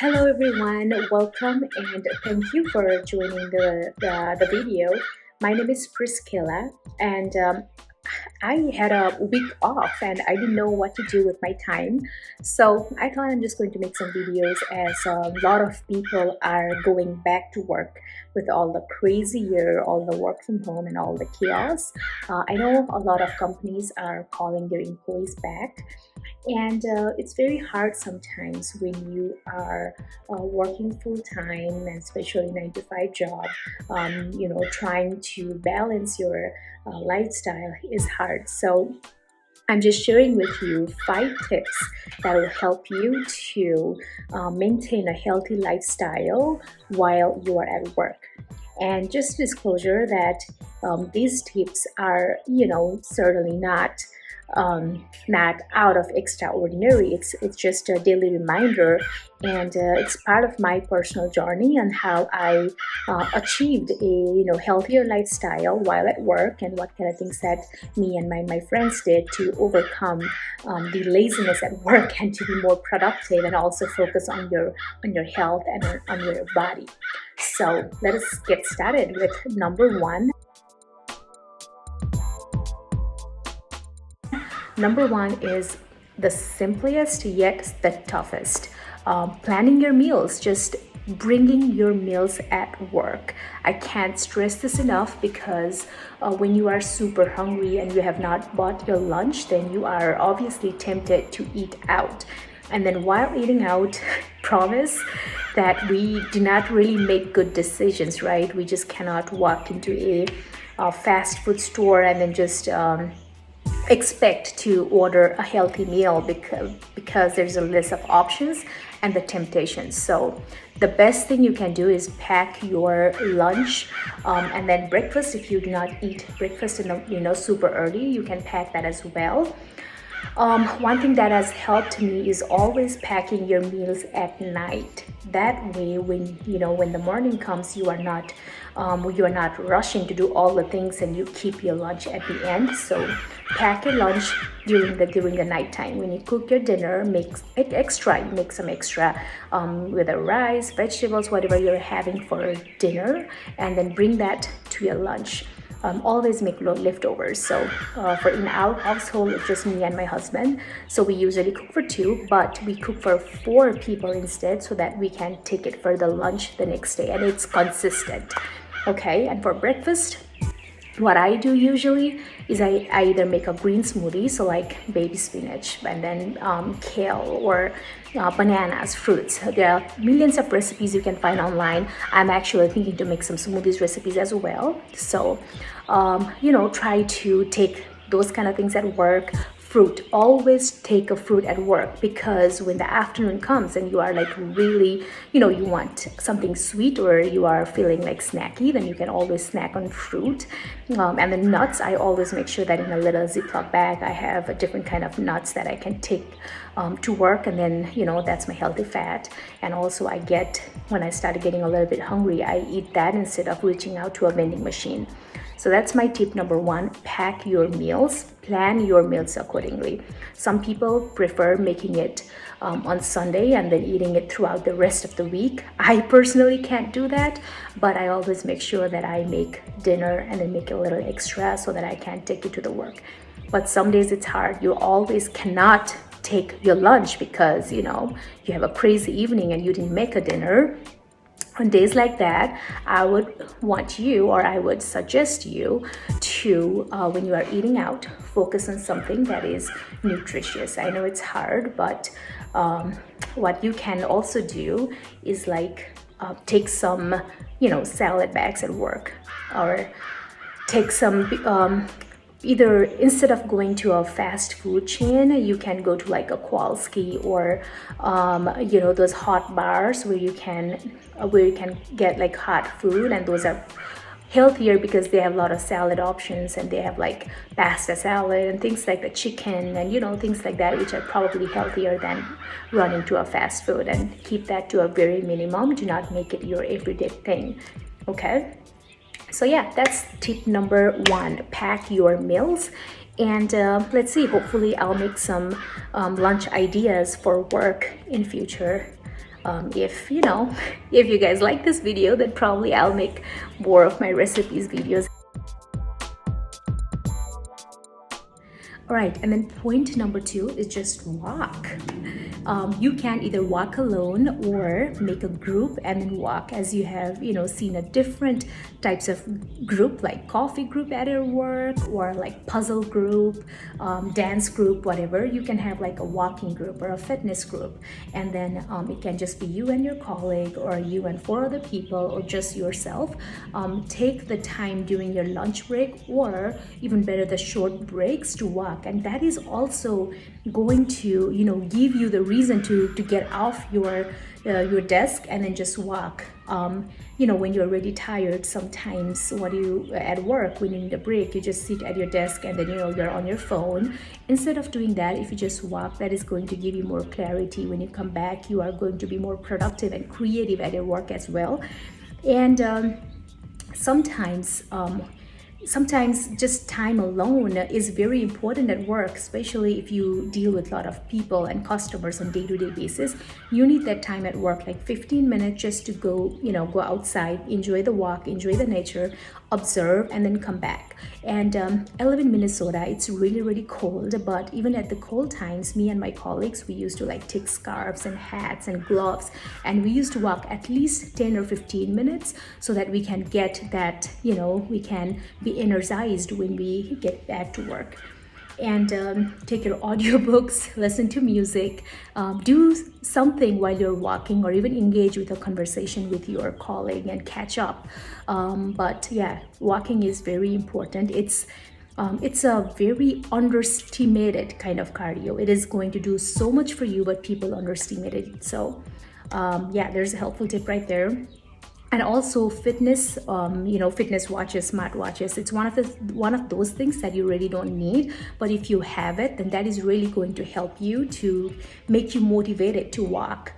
Hello everyone, welcome and thank you for joining the video. My name is Priscilla and I had a week off and I didn't know what to do with my time. So I thought I'm just going to make some videos as a lot of people are going back to work with all the crazy year, all the work from home and all the chaos. I know a lot of companies are calling their employees back, and it's very hard sometimes when you are working full time and especially 9 to 5 job. Trying to balance your lifestyle is hard. So I'm just sharing with you 5 tips that will help you to maintain a healthy lifestyle while you are at work. And just disclosure that these tips are, certainly not out of extraordinary. It's just a daily reminder, and it's part of my personal journey and how I achieved a healthier lifestyle while at work, and what kind of things that me and my friends did to overcome the laziness at work and to be more productive and also focus on your health and on your body. So let us get started with number one. Number one is the simplest yet the toughest. Planning your meals, just bringing your meals at work. I can't stress this enough because when you are super hungry and you have not bought your lunch, then you are obviously tempted to eat out. And then while eating out, promise that we do not really make good decisions, right? We just cannot walk into a fast food store and then just expect to order a healthy meal because there's a list of options and the temptations. So the best thing you can do is pack your lunch, and then breakfast. If you do not eat breakfast super early, you can pack that as well. One thing that has helped me is always packing your meals at night. That way, when the morning comes, you are not rushing to do all the things, and you keep your lunch at the end. So pack your lunch during the nighttime. When you cook your dinner, make it extra. You make some extra, whether rice, vegetables, whatever you're having for dinner, and then bring that to your lunch. Always make leftovers. So in our household, it's just me and my husband. So we usually cook for two, but we cook for 4 people instead, so that we can take it for the lunch the next day, and it's consistent. Okay, and for breakfast, what I do usually is I either make a green smoothie, so like baby spinach, and then kale or bananas, fruits. There are millions of recipes you can find online. I'm actually thinking to make some smoothies recipes as well. So, try to take those kind of things at work. Fruit, always take a fruit at work, because when the afternoon comes and you are like really, you want something sweet, or you are feeling like snacky, then you can always snack on fruit. And the nuts, I always make sure that in a little Ziploc bag I have a different kind of nuts that I can take to work, and then that's my healthy fat. And also when I started getting a little bit hungry, I eat that instead of reaching out to a vending machine. So that's my tip number one: pack your meals, plan your meals accordingly. Some people prefer making it on Sunday and then eating it throughout the rest of the week. I personally can't do that, but I always make sure that I make dinner and then make a little extra so that I can take it to the work. But some days it's hard. You always cannot take your lunch because you have a crazy evening and you didn't make a dinner. On days like that, I would suggest you to, when you are eating out, focus on something that is nutritious. I know it's hard, but what you can also do is take some, salad bags at work, or take some. Either instead of going to a fast food chain, you can go to like a Kowalski or those hot bars where you can get like hot food, and those are healthier because they have a lot of salad options, and they have like pasta salad and things like the chicken and things like that, which are probably healthier than running to a fast food. And keep that to a very minimum. Do not make it your everyday thing. Okay. So yeah, that's tip number one: pack your meals. And let's see, hopefully I'll make some lunch ideas for work in future. If you know, if you guys like this video, then probably I'll make more of my recipes videos. All right, and then point number 2 is just walk. You can either walk alone or make a group and then walk, as you have, seen a different types of group, like coffee group at your work, or like puzzle group, dance group, whatever. You can have like a walking group or a fitness group, and then it can just be you and your colleague, or you and 4 other people, or just yourself. Take the time during your lunch break, or even better, the short breaks to walk, and that is also going to give you the reason to get off your desk and then just walk. When you're already tired, sometimes what you at work, when you need a break, you just sit at your desk and then you're on your phone. Instead of doing that, if you just walk, that is going to give you more clarity. When you come back, you are going to be more productive and creative at your work as well. And sometimes just time alone is very important at work, especially if you deal with a lot of people and customers on day-to-day basis. You need that time at work, like 15 minutes just to go outside, enjoy the walk, enjoy the nature, observe, and then come back. And I live in Minnesota. It's really, really cold, but even at the cold times, me and my colleagues, we used to like take scarves and hats and gloves, and we used to walk at least 10 or 15 minutes so that we can get that, we can be energized when we get back to work. And take your audiobooks, listen to music, do something while you're walking, or even engage with a conversation with your colleague and catch up. But yeah, walking is very important. It's a very underestimated kind of cardio. It is going to do so much for you, but people underestimate it. So there's a helpful tip right there. And also fitness, fitness watches, smart watches. It's one of those things that you really don't need, but if you have it, then that is really going to help you to make you motivated to walk.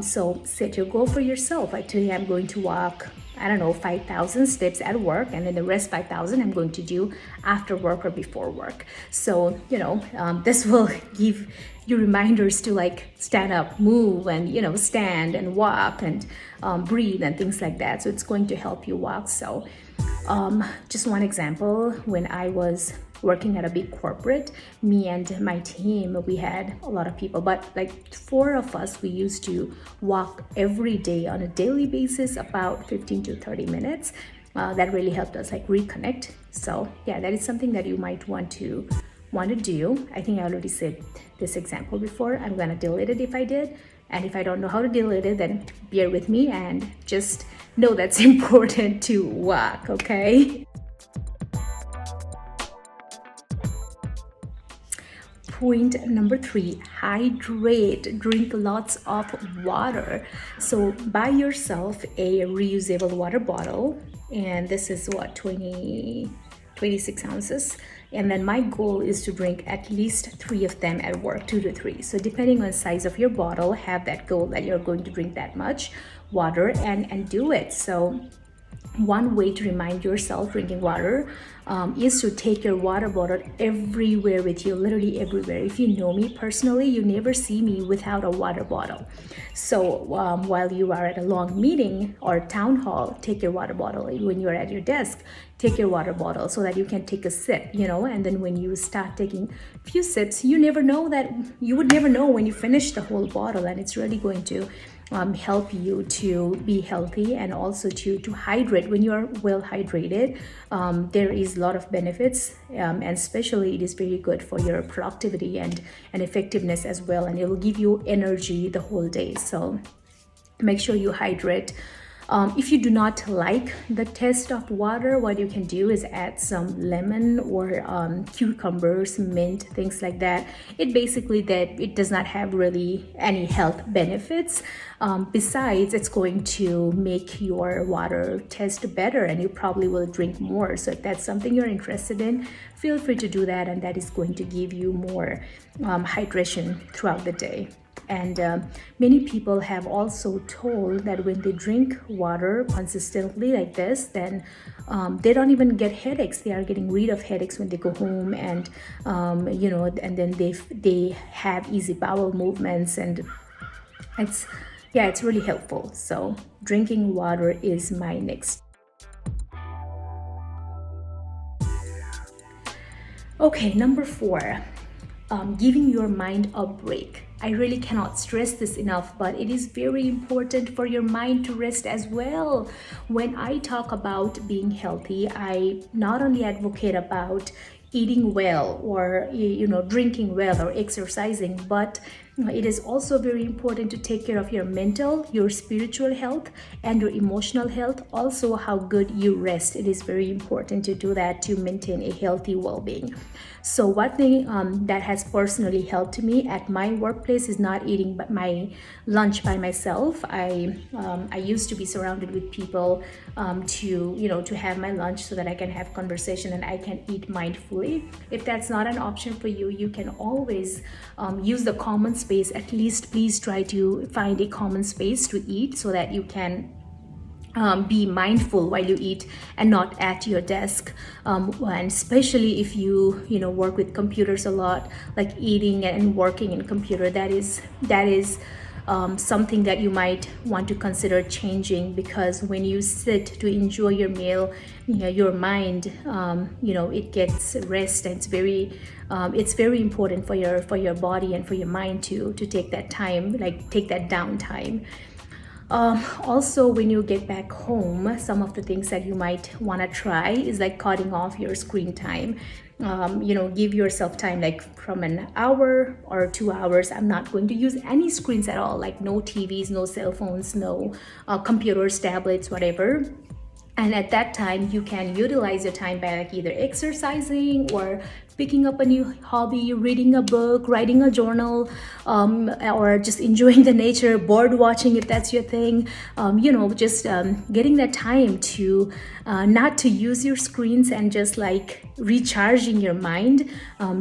So set your goal for yourself. Today I'm going to walk, 5,000 steps at work, and then the rest 5,000 I'm going to do after work or before work. So, this will give you reminders to like stand up, move, and, stand and walk and breathe and things like that. So it's going to help you walk. So just one example, when I was working at a big corporate, me and my team, we had a lot of people, but like 4 of us, we used to walk every day on a daily basis, about 15 to 30 minutes. That really helped us like reconnect. So yeah, that is something that you might want to do. I think I already said this example before. I'm gonna delete it if I did. And if I don't know how to delete it, then bear with me and just know that's important to walk, okay? Point number 3, hydrate. Drink lots of water. So buy yourself a reusable water bottle, and this is 26 ounces. And then my goal is to drink at least 3 of them at work, 2 to 3. So depending on the size of your bottle, have that goal that you're going to drink that much water and do it. So one way to remind yourself drinking water is to take your water bottle everywhere with you, literally everywhere. If you know me personally, you never see me without a water bottle. So while you are at a long meeting or town hall, take your water bottle. When you're at your desk, take your water bottle so that you can take a sip, and then when you start taking a few sips, you would never know when you finish the whole bottle, and it's really going to help you to be healthy and also to hydrate. When you are well hydrated, there is a lot of benefits, and especially it is very good for your productivity and effectiveness as well, and it will give you energy the whole day. So make sure you hydrate. If you do not like the taste of water, what you can do is add some lemon or cucumbers, mint, things like that. It does not have really any health benefits. Besides, it's going to make your water taste better, and you probably will drink more. So if that's something you're interested in, feel free to do that, and that is going to give you more hydration throughout the day. And many people have also told that when they drink water consistently like this, then they don't even get headaches. They are getting rid of headaches when they go home, and and then they have easy bowel movements, and yeah, it's really helpful. So drinking water is my next. Okay, number four, giving your mind a break. I really cannot stress this enough, but it is very important for your mind to rest as well. When I talk about being healthy, I not only advocate about eating well or drinking well or exercising, but it is also very important to take care of your mental, your spiritual health, and your emotional health. Also, how good you rest. It is very important to do that to maintain a healthy well-being. So one thing that has personally helped me at my workplace is not eating my lunch by myself. I used to be surrounded with people to have my lunch so that I can have conversation and I can eat mindfully. If that's not an option for you, you can always use the common space. At least please try to find a common space to eat so that you can be mindful while you eat and not at your desk, and especially if you work with computers a lot, like eating and working in computer, that is something that you might want to consider changing, because when you sit to enjoy your meal, your mind it gets rest, and it's very important for your body and for your mind to take that time, like take that downtime. Also, when you get back home, some of the things that you might want to try is like cutting off your screen time. Give yourself time, like from an hour or 2 hours. I'm not going to use any screens at all, like no TVs, no cell phones, no computers, tablets, whatever. And at that time, you can utilize your time by like either exercising or picking up a new hobby, reading a book, writing a journal, or just enjoying the nature, bird watching if that's your thing. Just getting that time to not to use your screens, and just like recharging your mind,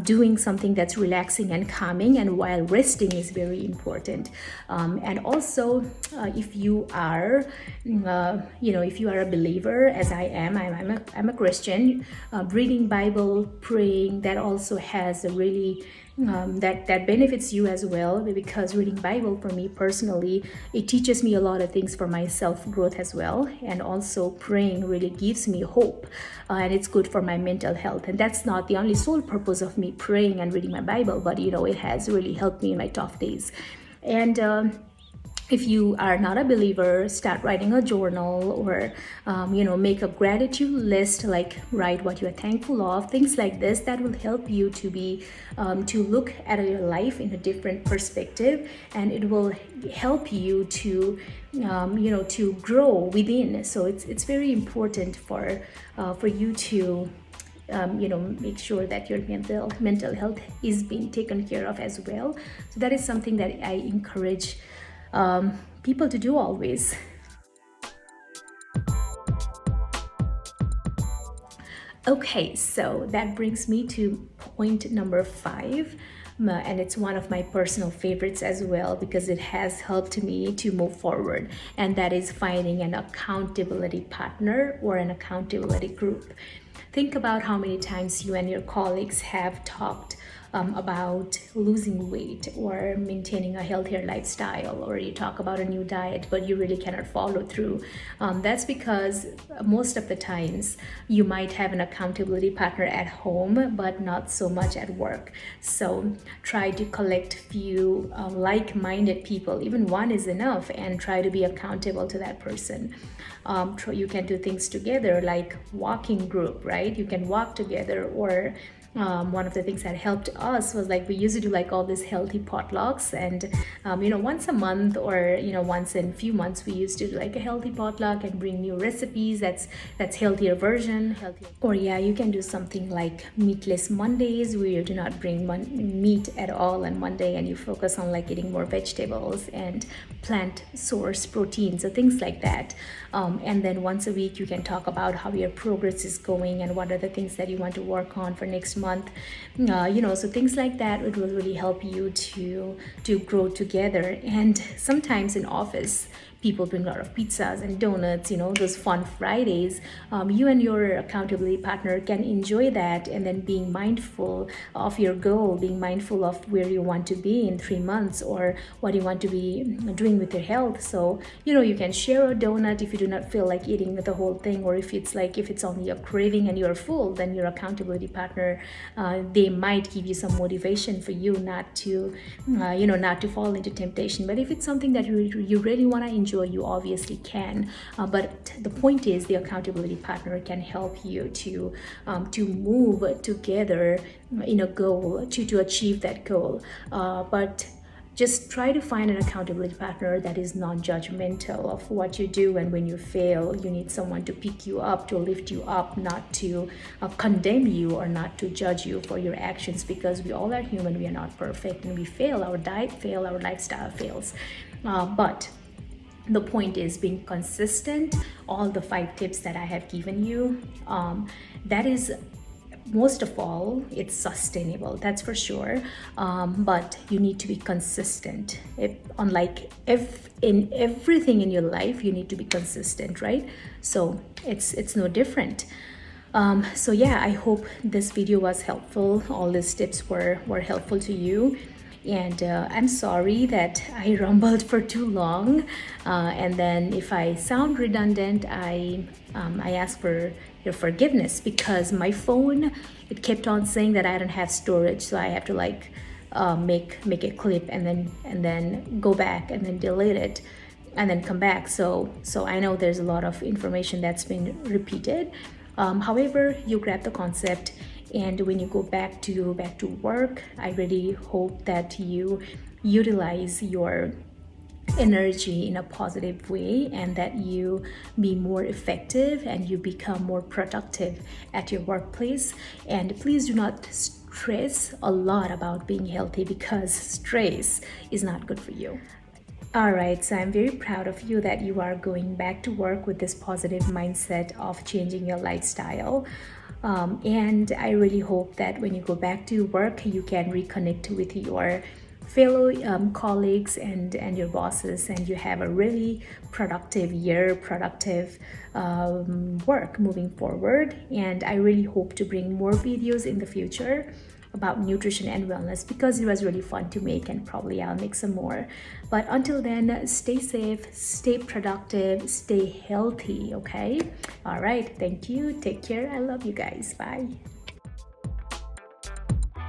doing something that's relaxing and calming, and while resting is very important. And also, if you are, if you are a believer, as I am, I'm a Christian, reading Bible, praying, that also has a really that benefits you as well, because reading Bible for me personally, it teaches me a lot of things for my self growth as well. And also praying really gives me hope, and it's good for my mental health. And that's not the only sole purpose of me praying and reading my Bible, but it has really helped me in my tough days. And if you are not a believer, start writing a journal, or make a gratitude list, like write what you are thankful of, things like this, that will help you to be to look at your life in a different perspective, and it will help you to to grow within. So it's very important for you to make sure that your mental health is being taken care of as well. So that is something that I encourage people to do always. Okay, so that brings me to point number 5. And it's one of my personal favorites as well, because it has helped me to move forward, and that is finding an accountability partner or an accountability group. Think about how many times you and your colleagues have talked about losing weight or maintaining a healthier lifestyle, or you talk about a new diet but you really cannot follow through. That's because most of the times you might have an accountability partner at home but not so much at work. So try to collect few like-minded people, even one is enough, and try to be accountable to that person. You can do things together, like walking group, right? You can walk together, or one of the things that helped us was, like, we used to do like all these healthy potlucks, and once a month, or once in a few months, we used to do like a healthy potluck and bring new recipes that's healthier version. Or yeah, you can do something like meatless Mondays, where you do not bring meat at all on Monday, and you focus on like eating more vegetables and plant source proteins, or things like that. And then once a week you can talk about how your progress is going and what are the things that you want to work on for next month. So things like that, it will really help you to grow together. And sometimes in office, people bring a lot of pizzas and donuts, those fun Fridays. You and your accountability partner can enjoy that, and then being mindful of your goal, being mindful of where you want to be in 3 months, or what you want to be doing with your health. So you can share a donut if you do not feel like eating the whole thing, or if it's only a craving and you're full, then your accountability partner, they might give you some motivation for you not to not to fall into temptation. But if it's something that you really want to enjoy, you obviously can. But the point is, the accountability partner can help you to move together in a goal, to achieve that goal. But just try to find an accountability partner that is non-judgmental of what you do, and when you fail, you need someone to pick you up, to lift you up, not to condemn you or not to judge you for your actions, because we all are human, we are not perfect, and we fail. Our diet fails, our lifestyle fails, but the point is being consistent. All the 5 tips that I have given you, that is, most of all, it's sustainable, that's for sure. But you need to be consistent. Unlike in everything in your life, you need to be consistent, right? So it's no different. So yeah, I hope this video was helpful. All these tips were helpful to you. And I'm sorry that I rumbled for too long, and then if I sound redundant, I ask for your forgiveness, because my phone, it kept on saying that I don't have storage, so I have to make a clip and then go back and then delete it and then come back. So I know there's a lot of information that's been repeated. However, you grab the concept, and when you go back to work, I really hope that you utilize your energy in a positive way, and that you be more effective and you become more productive at your workplace. And please do not stress a lot about being healthy, because stress is not good for you. All right, so I'm very proud of you that you are going back to work with this positive mindset of changing your lifestyle. And I really hope that when you go back to work, you can reconnect with your fellow colleagues and your bosses, and you have a really productive year, productive work moving forward. And I really hope to bring more videos in the future about nutrition and wellness, because it was really fun to make, and probably I'll make some more. But until then, stay safe, stay productive, stay healthy, okay? All right, thank you, take care, I love you guys, bye.